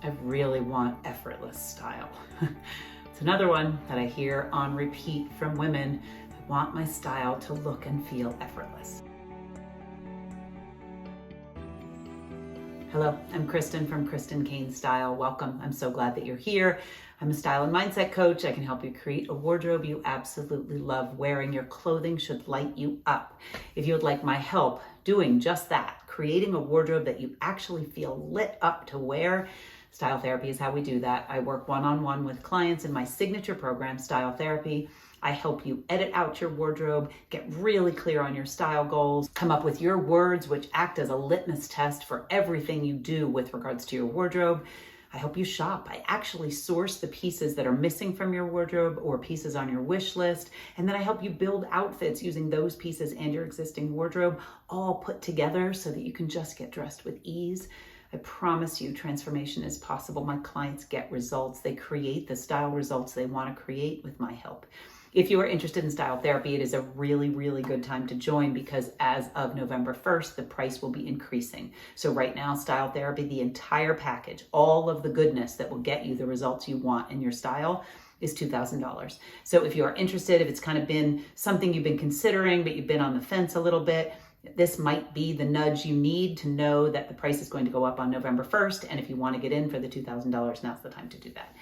I really want effortless style. It's another one that I hear on repeat from women. I want my style to look and feel effortless. Hello, I'm Kristen from Kristen Kane Style. Welcome. I'm so glad that you're here. I'm a style and mindset coach. I can help you create a wardrobe you absolutely love wearing. Your clothing should light you up. If you would like my help doing just that, creating a wardrobe that you actually feel lit up to wear, Style Therapy is how we do that. I work one-on-one with clients in my signature program, Style Therapy. I help you edit out your wardrobe, get really clear on your style goals, come up with your words, which act as a litmus test for everything you do with regards to your wardrobe. I help you shop. I actually source the pieces that are missing from your wardrobe or pieces on your wish list. And then I help you build outfits using those pieces and your existing wardrobe all put together so that you can just get dressed with ease. I promise you transformation is possible. My clients get results. They create the style results they want to create with my help. If you are interested in Style Therapy, it is a really, really good time to join because as of November 1st, the price will be increasing. So right now, Style Therapy, the entire package, all of the goodness that will get you the results you want in your style is $2,000. So if you are interested, if it's kind of been something you've been considering, but you've been on the fence a little bit, this might be the nudge you need to know that the price is going to go up on November 1st. And if you want to get in for the $2,000, now's the time to do that.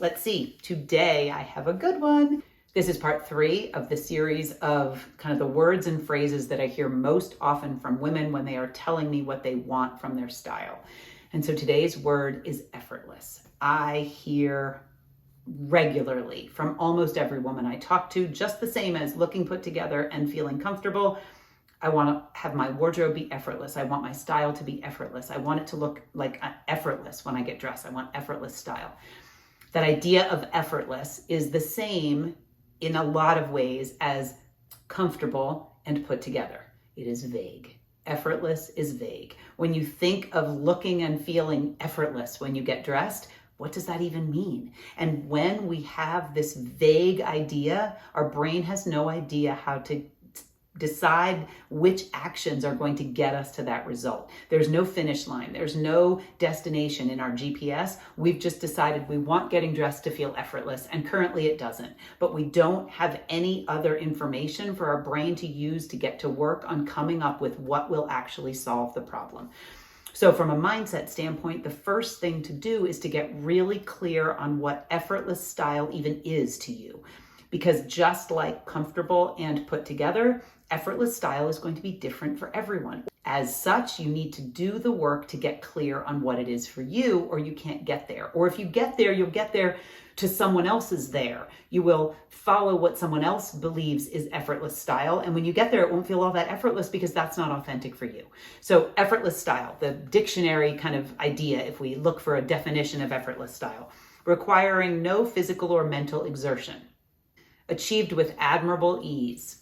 Let's see. Today I have a good one. This is part 3 of the series of kind of the words and phrases that I hear most often from women when they are telling me what they want from their style. And so today's word is effortless. I hear regularly from almost every woman I talk to, just the same as looking put together and feeling comfortable. I want to have my wardrobe be effortless. I want my style to be effortless. I want it to look like effortless when I get dressed. I want effortless style. That idea of effortless is the same in a lot of ways as comfortable and put together. It is vague. Effortless is vague. When you think of looking and feeling effortless when you get dressed, what does that even mean? And when we have this vague idea, our brain has no idea how to decide which actions are going to get us to that result. There's no finish line. There's no destination in our GPS. We've just decided we want getting dressed to feel effortless, and currently it doesn't. But we don't have any other information for our brain to use to get to work on coming up with what will actually solve the problem. So from a mindset standpoint, the first thing to do is to get really clear on what effortless style even is to you. Because just like comfortable and put together, effortless style is going to be different for everyone. As such, you need to do the work to get clear on what it is for you, or you can't get there. Or if you get there, you'll get there to someone else's there. You will follow what someone else believes is effortless style. And when you get there, it won't feel all that effortless because that's not authentic for you. So effortless style, the dictionary kind of idea, if we look for a definition of effortless style, requiring no physical or mental exertion, achieved with admirable ease,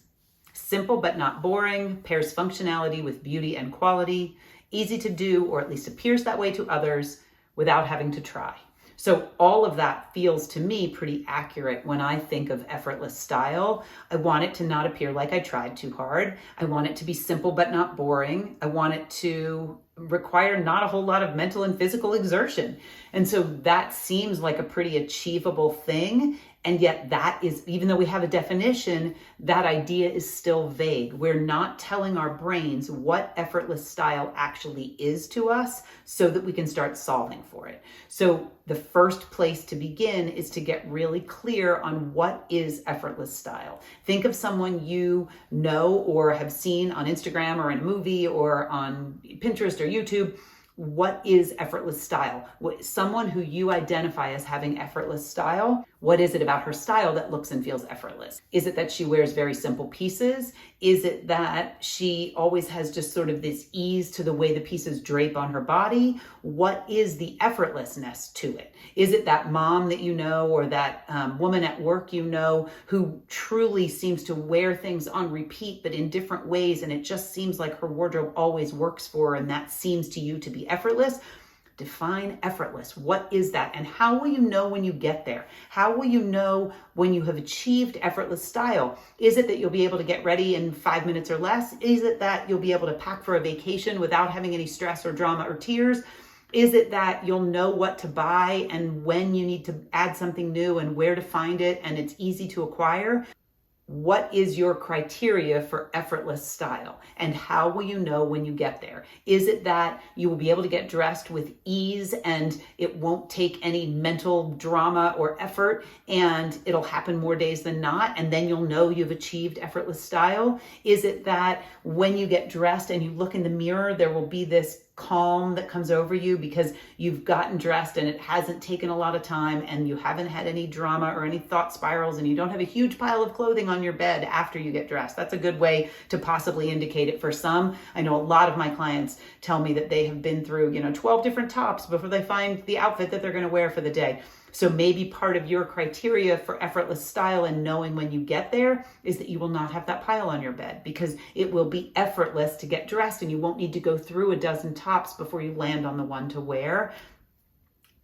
simple but not boring, pairs functionality with beauty and quality, easy to do, or at least appears that way to others without having to try. So all of that feels to me pretty accurate when I think of effortless style. I want it to not appear like I tried too hard. I want it to be simple but not boring. I want it to require not a whole lot of mental and physical exertion. And so that seems like a pretty achievable thing. And yet that is, even though we have a definition, that idea is still vague. We're not telling our brains what effortless style actually is to us so that we can start solving for it. So the first place to begin is to get really clear on what is effortless style. Think of someone you know or have seen on Instagram or in a movie or on Pinterest or YouTube. What is effortless style? Someone who you identify as having effortless style, what is it about her style that looks and feels effortless? Is it that she wears very simple pieces? Is it that she always has just sort of this ease to the way the pieces drape on her body? What is the effortlessness to it? Is it that mom that you know or that woman at work you know who truly seems to wear things on repeat but in different ways, and it just seems like her wardrobe always works for her, and that seems to you to be effortless? Define effortless. What is that? And how will you know when you get there? How will you know when you have achieved effortless style? Is it that you'll be able to get ready in 5 minutes or less? Is it that you'll be able to pack for a vacation without having any stress or drama or tears? Is it that you'll know what to buy and when you need to add something new and where to find it and it's easy to acquire? What is your criteria for effortless style, and how will you know when you get there? Is it that you will be able to get dressed with ease and it won't take any mental drama or effort and it'll happen more days than not, and then you'll know you've achieved effortless style? Is it that when you get dressed and you look in the mirror, there will be this calm that comes over you because you've gotten dressed and it hasn't taken a lot of time and you haven't had any drama or any thought spirals and you don't have a huge pile of clothing on your bed after you get dressed? That's a good way to possibly indicate it for some. I know a lot of my clients tell me that they have been through, 12 different tops before they find the outfit that they're going to wear for the day. So maybe part of your criteria for effortless style and knowing when you get there is that you will not have that pile on your bed, because it will be effortless to get dressed and you won't need to go through a dozen tops before you land on the one to wear.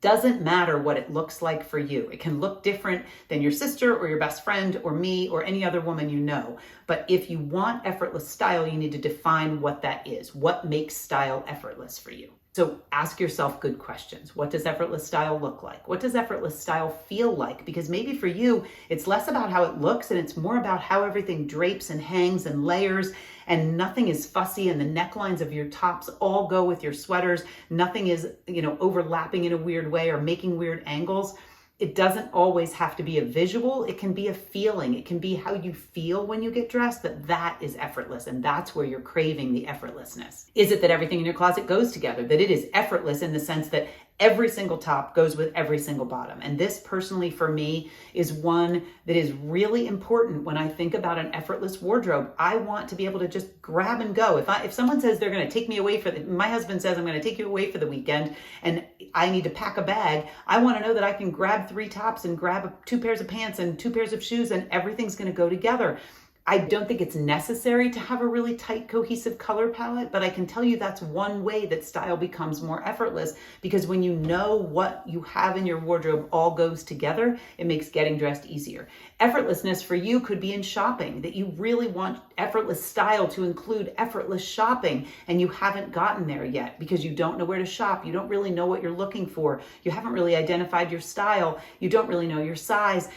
Doesn't matter what it looks like for you. It can look different than your sister or your best friend or me or any other woman you know. But if you want effortless style, you need to define what that is. What makes style effortless for you? So ask yourself good questions. What does effortless style look like? What does effortless style feel like? Because maybe for you, it's less about how it looks and it's more about how everything drapes and hangs and layers, and nothing is fussy, and the necklines of your tops all go with your sweaters. Nothing is, overlapping in a weird way or making weird angles. It doesn't always have to be a visual. It can be a feeling. It can be how you feel when you get dressed, that is effortless. And that's where you're craving the effortlessness. Is it that everything in your closet goes together? That it is effortless in the sense that every single top goes with every single bottom? And this personally for me is one that is really important when I think about an effortless wardrobe. I want to be able to just grab and go. If someone says they're going to take me away my husband says, I'm going to take you away for the weekend and I need to pack a bag, I want to know that I can grab 3 tops and grab 2 pairs of pants and 2 pairs of shoes and everything's going to go together. I don't think it's necessary to have a really tight, cohesive color palette, but I can tell you that's one way that style becomes more effortless, because when you know what you have in your wardrobe all goes together, it makes getting dressed easier. Effortlessness for you could be in shopping, that you really want effortless style to include effortless shopping, and you haven't gotten there yet because you don't know where to shop. You don't really know what you're looking for. You haven't really identified your style. You don't really know your size.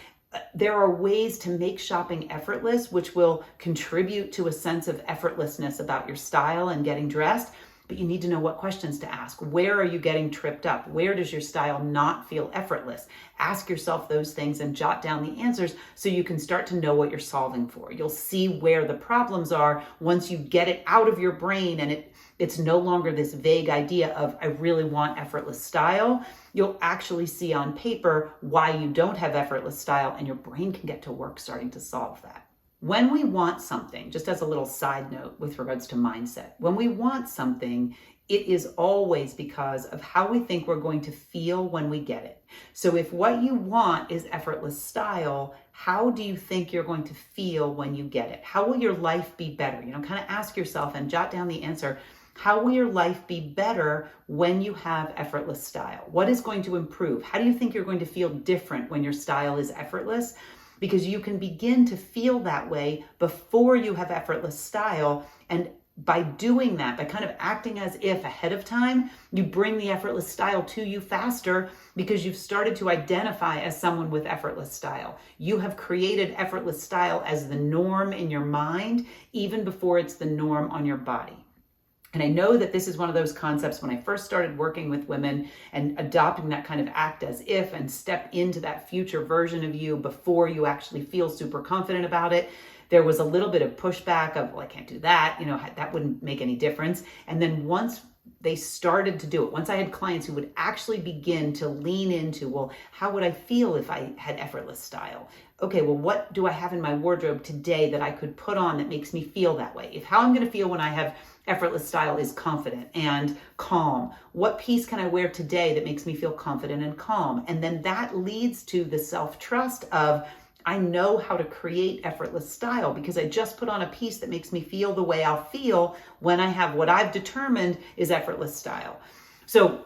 There are ways to make shopping effortless, which will contribute to a sense of effortlessness about your style and getting dressed. But you need to know what questions to ask. Where are you getting tripped up? Where does your style not feel effortless? Ask yourself those things and jot down the answers so you can start to know what you're solving for. You'll see where the problems are once you get it out of your brain and it's no longer this vague idea of, I really want effortless style. You'll actually see on paper why you don't have effortless style, and your brain can get to work starting to solve that. When we want something, just as a little side note with regards to mindset, when we want something, it is always because of how we think we're going to feel when we get it. So if what you want is effortless style, how do you think you're going to feel when you get it? How will your life be better? Kind of ask yourself and jot down the answer. How will your life be better when you have effortless style? What is going to improve? How do you think you're going to feel different when your style is effortless? Because you can begin to feel that way before you have effortless style. And by doing that, by kind of acting as if ahead of time, you bring the effortless style to you faster because you've started to identify as someone with effortless style. You have created effortless style as the norm in your mind, even before it's the norm on your body. And I know that this is one of those concepts when I first started working with women and adopting that kind of act as if and step into that future version of you before you actually feel super confident about it. There was a little bit of pushback of, well, I can't do that. That wouldn't make any difference. And then once they started to do it, once I had clients who would actually begin to lean into, well, how would I feel if I had effortless style? Okay, well, what do I have in my wardrobe today that I could put on that makes me feel that way? If how I'm going to feel when I have effortless style is confident and calm, what piece can I wear today that makes me feel confident and calm? And then that leads to the self-trust of, I know how to create effortless style because I just put on a piece that makes me feel the way I'll feel when I have what I've determined is effortless style. So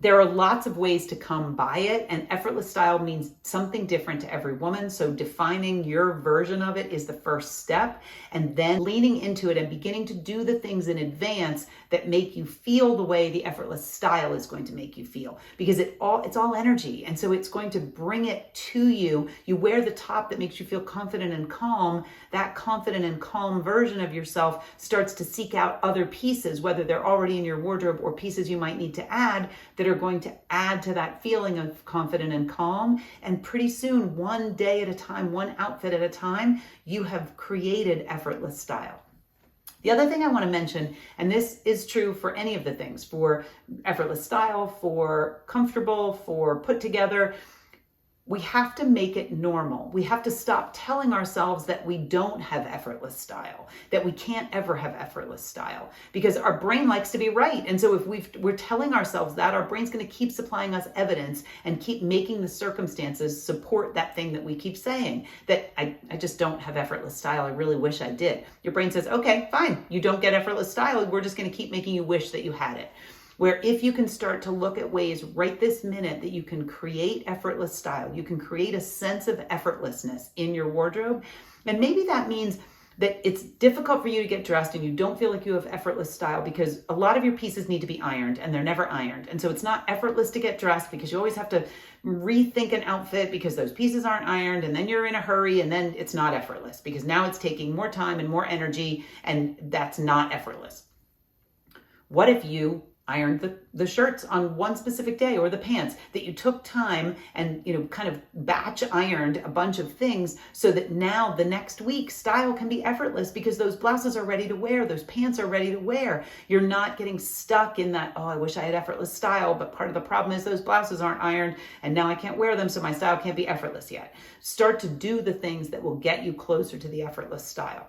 There are lots of ways to come by it, and effortless style means something different to every woman. So defining your version of it is the first step, and then leaning into it and beginning to do the things in advance that make you feel the way the effortless style is going to make you feel, because it's all energy. And so it's going to bring it to you. You wear the top that makes you feel confident and calm. That confident and calm version of yourself starts to seek out other pieces, whether they're already in your wardrobe or pieces you might need to add, that are going to add to that feeling of confident and calm. And pretty soon, one day at a time, one outfit at a time, you have created effortless style. The other thing I want to mention, and this is true for any of the things, for effortless style, for comfortable, for put together, we have to make it normal. We have to stop telling ourselves that we don't have effortless style, that we can't ever have effortless style, because our brain likes to be right. And so if we're telling ourselves that, our brain's going to keep supplying us evidence and keep making the circumstances support that thing that we keep saying, that I just don't have effortless style. I really wish I did. Your brain says, okay, fine. You don't get effortless style. We're just going to keep making you wish that you had it. Where if you can start to look at ways right this minute that you can create effortless style, you can create a sense of effortlessness in your wardrobe. And maybe that means that it's difficult for you to get dressed and you don't feel like you have effortless style because a lot of your pieces need to be ironed and they're never ironed. And so it's not effortless to get dressed because you always have to rethink an outfit because those pieces aren't ironed, and then you're in a hurry, and then it's not effortless because now it's taking more time and more energy, and that's not effortless. What if you ironed the shirts on one specific day, or the pants, that you took time and, kind of batch ironed a bunch of things so that now the next week style can be effortless because those blouses are ready to wear, those pants are ready to wear. You're not getting stuck in that, oh, I wish I had effortless style, but part of the problem is those blouses aren't ironed and now I can't wear them, so my style can't be effortless yet. Start to do the things that will get you closer to the effortless style.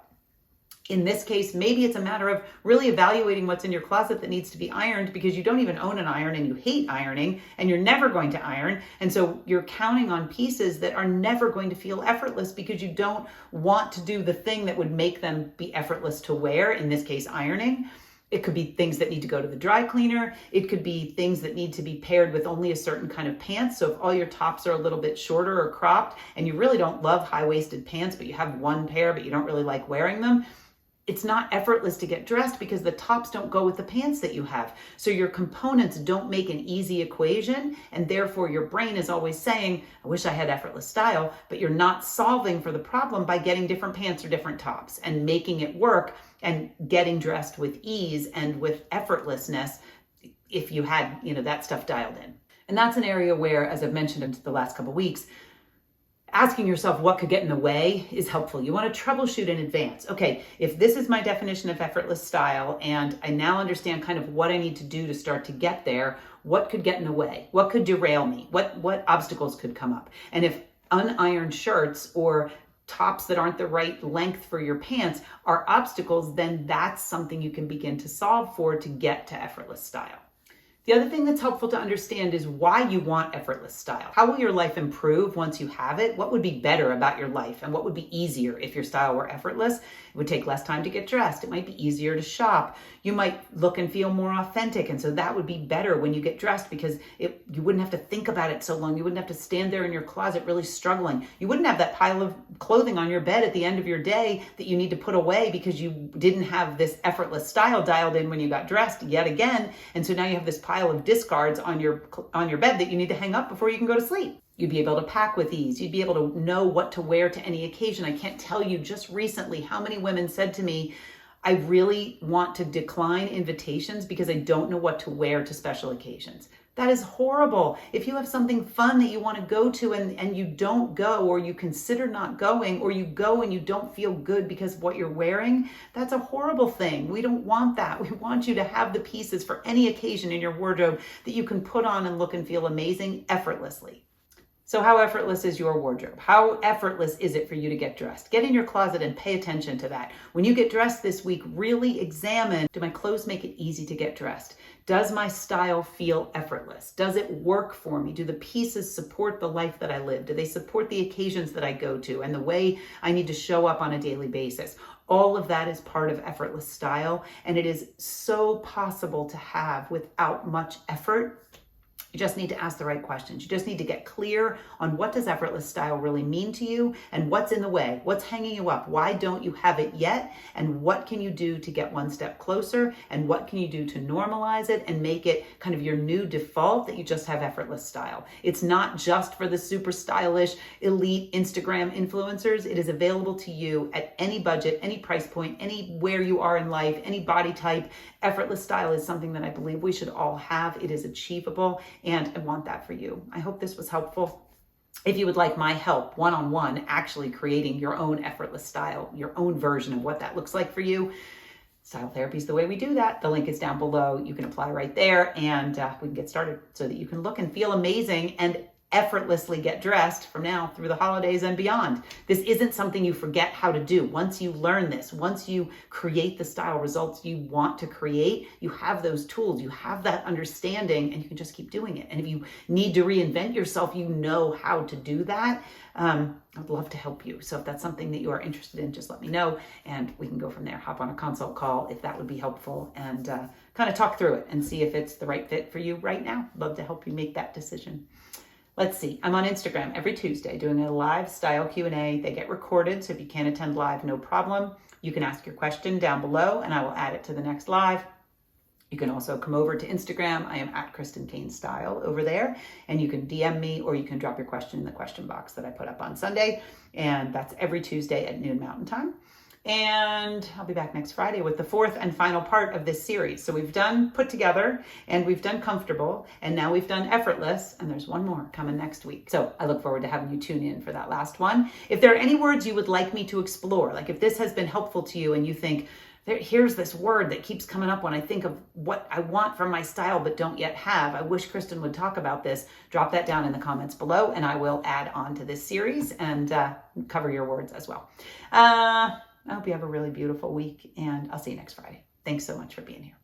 In this case, maybe it's a matter of really evaluating what's in your closet that needs to be ironed because you don't even own an iron and you hate ironing and you're never going to iron. And so you're counting on pieces that are never going to feel effortless because you don't want to do the thing that would make them be effortless to wear, in this case, ironing. It could be things that need to go to the dry cleaner. It could be things that need to be paired with only a certain kind of pants. So if all your tops are a little bit shorter or cropped and you really don't love high-waisted pants, but you have one pair, but you don't really like wearing them, it's not effortless to get dressed because the tops don't go with the pants that you have. So your components don't make an easy equation, and therefore your brain is always saying, I wish I had effortless style, but you're not solving for the problem by getting different pants or different tops and making it work and getting dressed with ease and with effortlessness if you had, that stuff dialed in. And that's an area where, as I've mentioned in the last couple of weeks, asking yourself what could get in the way is helpful. You want to troubleshoot in advance. Okay, if this is my definition of effortless style and I now understand kind of what I need to do to start to get there, what could get in the way? What could derail me? What obstacles could come up? And if unironed shirts or tops that aren't the right length for your pants are obstacles, then that's something you can begin to solve for to get to effortless style. The other thing that's helpful to understand is why you want effortless style. How will your life improve once you have it? What would be better about your life? And what would be easier if your style were effortless? It would take less time to get dressed. It might be easier to shop. You might look and feel more authentic. And so that would be better when you get dressed because you wouldn't have to think about it so long. You wouldn't have to stand there in your closet really struggling. You wouldn't have that pile of clothing on your bed at the end of your day that you need to put away because you didn't have this effortless style dialed in when you got dressed yet again. And so now you have this pile of discards on your bed that you need to hang up before you can go to sleep. You'd be able to pack with ease. You'd be able to know what to wear to any occasion. I can't tell you just recently how many women said to me, I really want to decline invitations because I don't know what to wear to special occasions. That is horrible. If you have something fun that you want to go to and you don't go, or you consider not going, or you go and you don't feel good because of what you're wearing, that's a horrible thing. We don't want that. We want you to have the pieces for any occasion in your wardrobe that you can put on and look and feel amazing effortlessly. So how effortless is your wardrobe? How effortless is it for you to get dressed? Get in your closet and pay attention to that. When you get dressed this week, really examine, do my clothes make it easy to get dressed? Does my style feel effortless? Does it work for me? Do the pieces support the life that I live? Do they support the occasions that I go to and the way I need to show up on a daily basis? All of that is part of effortless style, and it is so possible to have without much effort. You just need to ask the right questions. You just need to get clear on what does effortless style really mean to you and what's in the way, what's hanging you up, why don't you have it yet, and what can you do to get one step closer, and what can you do to normalize it and make it kind of your new default that you just have effortless style. It's not just for the super stylish, elite Instagram influencers. It is available to you at any budget, any price point, anywhere you are in life, any body type. Effortless style is something that I believe we should all have. It is achievable, and I want that for you. I hope this was helpful. If you would like my help one-on-one, actually creating your own effortless style, your own version of what that looks like for you, Style Therapy is the way we do that. The link is down below. You can apply right there, and we can get started so that you can look and feel amazing and effortlessly get dressed from now through the holidays and beyond. This isn't something you forget how to do. Once you learn this, once you create the style results you want to create, you have those tools, you have that understanding, and you can just keep doing it. And if you need to reinvent yourself, you know how to do that. I'd love to help you. So if that's something that you are interested in, just let me know and we can go from there. Hop on a consult call if that would be helpful, and kind of talk through it and see if it's the right fit for you right now. Love to help you make that decision. Let's see, I'm on Instagram every Tuesday doing a live style Q&A. They get recorded, so if you can't attend live, no problem. You can ask your question down below and I will add it to the next live. You can also come over to Instagram. I am at Kristen Kane Style over there, and you can DM me or you can drop your question in the question box that I put up on Sunday. And that's every Tuesday at noon Mountain Time. And I'll be back next Friday with the fourth and final part of this series. So we've done Put Together and we've done Comfortable, and now we've done Effortless, and there's one more coming next week. So I look forward to having you tune in for that last one. If there are any words you would like me to explore, like if this has been helpful to you and you think, here's this word that keeps coming up when I think of what I want from my style but don't yet have, I wish Kristen would talk about this, drop that down in the comments below and I will add on to this series and cover your words as well. I hope you have a really beautiful week, and I'll see you next Friday. Thanks so much for being here.